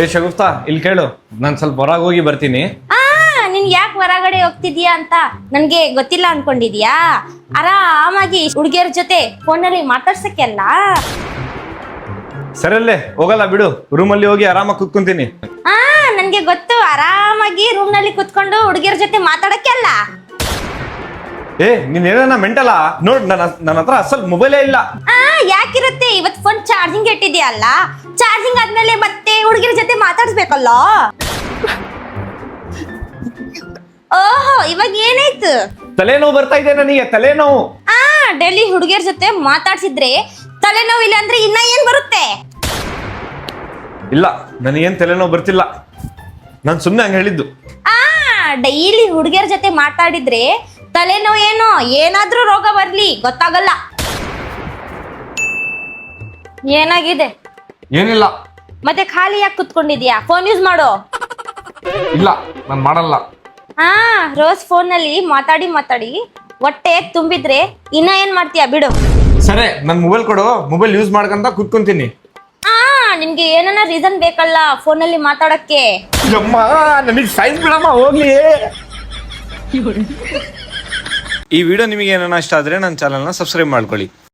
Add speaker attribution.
Speaker 1: ಏ ಶಗುಫ್ತಾ ಇಲ್ಲಿ ಕೇಳು, ನಾನು ಸ್ವಲ್ಪ ಹೊರಗೆ ಹೋಗಿ ಬರ್ತೀನಿ.
Speaker 2: ನೀನ್ ಯಾಕೆ ಹೊರಗಡೆ ಹೋಗ್ತಿದ್ಯಾ ಅಂತ ನನ್ಗೆ ಗೊತ್ತಿಲ್ಲ ಅನ್ಕೊಂಡಿದ್ಯಾ? ಆರಾಮಾಗಿ ಹುಡುಗಿಯರ ಜೊತೆ ಫೋನಲ್ಲಿ ಮಾತಾಡ್ಸಕ್ಕೆ ಅಲ್ಲ.
Speaker 1: ಸರಲ್ಲೇ ಹೋಗಲ್ಲ ಬಿಡು, ರೂಮಲ್ಲಿ ಹೋಗಿ ಆರಾಮಾಗಿ ಕುತ್ಕೊಂತೀನಿ.
Speaker 2: ನನ್ಗೆ ಗೊತ್ತು, ಆರಾಮಾಗಿ ರೂಮ್ ನಲ್ಲಿ ಕುತ್ಕೊಂಡು ಹುಡುಗಿಯರ ಜೊತೆ ಮಾತಾಡಕ್ಕೆ ಅಲ್ಲ.
Speaker 1: ಏ ನೀನ್ ಏನ ಮೆಂಟಲ್ಲ ನೋಡ್, ನನ್ನ ಹತ್ರ ಅಸಲ್ ಮೊಬೈಲೇ ಇಲ್ಲ.
Speaker 2: ಯಾಕಿರುತ್ತೆ? ಇವತ್ತು ಫೋನ್ ಚಾರ್ಜಿಂಗ್ ಇಟ್ಟಿದ್ಯಲ್ಲ, ಚಾರ್ಜಿಂಗ್ ಆದ್ಮೇಲೆ ಮತ್ತೆ ಹುಡುಗಿಯರ ಜೊತೆ ಮಾತಾಡ್ಸ್ಬೇಕಲ್ಲ. ಓಹೋ, ಇವಾಗ ಏನಾಯ್ತು?
Speaker 1: ತಲೆನೋವು ಬರ್ತಾ ಇದೆ ನನಗೆ, ತಲೆನೋವು.
Speaker 2: ಡೈಲಿ ಹುಡುಗಿಯರ ಜೊತೆ ಮಾತಾಡ್ಸಿದ್ರೆ ತಲೆನೋವು ಇಲ್ಲ ಅಂದ್ರೆ ಇನ್ನ ಏನ್ ಬರುತ್ತೆ?
Speaker 1: ಇಲ್ಲ, ನನಗೇನ್ ತಲೆನೋವು ಬರ್ತಿಲ್ಲ, ನಾನು ಸುಮ್ಮನೆ ಹಂಗ ಹೇಳಿದ್ದು.
Speaker 2: ಡೈಲಿ ಹುಡುಗಿಯರ ಜೊತೆ ಮಾತಾಡಿದ್ರೆ ತಲೆನೋವು ಏನೋ ಏನಾದ್ರೂ ರೋಗ ಬರ್ಲಿ ಗೊತ್ತಾಗಲ್ಲ. ಏನಾಗಿದೆ?
Speaker 1: ಏನಿಲ್ಲ.
Speaker 2: ಮತ್ತೆ ಖಾಲಿ ಯಾಕೆ ಕುತ್ಕೊಂಡಿದ್ಯಾ? ಫೋನ್ ಯೂಸ್ ಮಾಡು.
Speaker 1: ಇಲ್ಲ, ನಾನು ಮಾಡಲ್ಲ.
Speaker 2: ರೋಸ್ ಫೋನ್ ನಲ್ಲಿ ಮಾತಾಡಿ ಮಾತಾಡಿ ಹೊಟ್ಟೆ ತುಂಬಿದ್ರೆ ಇನ್ನ ಏನ್ ಮಾಡ್ತೀಯಾ? ಬಿಡು.
Speaker 1: ಸರಿ, ನನ್ ಮೊಬೈಲ್ ಕೊಡು, ಮೊಬೈಲ್ ಯೂಸ್ ಮಾಡ್ಕೊಂತ ಕುತ್ಕೊಂತೀನಿ.
Speaker 2: ನಿನ್ಗೆ ಏನನ್ನ ರೀಸನ್ ಬೇಕಲ್ಲ ಫೋನಲ್ಲಿ ಮಾತಾಡಕ್ಕೆ.
Speaker 1: ನನಗೆ ಸೈನ್ಸ್ ಬಿಡಮ್ಮ ಹೋಗ್ಲಿ. ಈ ವಿಡಿಯೋ ನಿಮಗೆ ಏನನ್ನ ಇಷ್ಟ ಆದ್ರೆ ನನ್ನ ಚಾನಲ್ನ ಸಬ್ಸ್ಕ್ರೈಬ್ ಮಾಡ್ಕೊಳ್ಳಿ.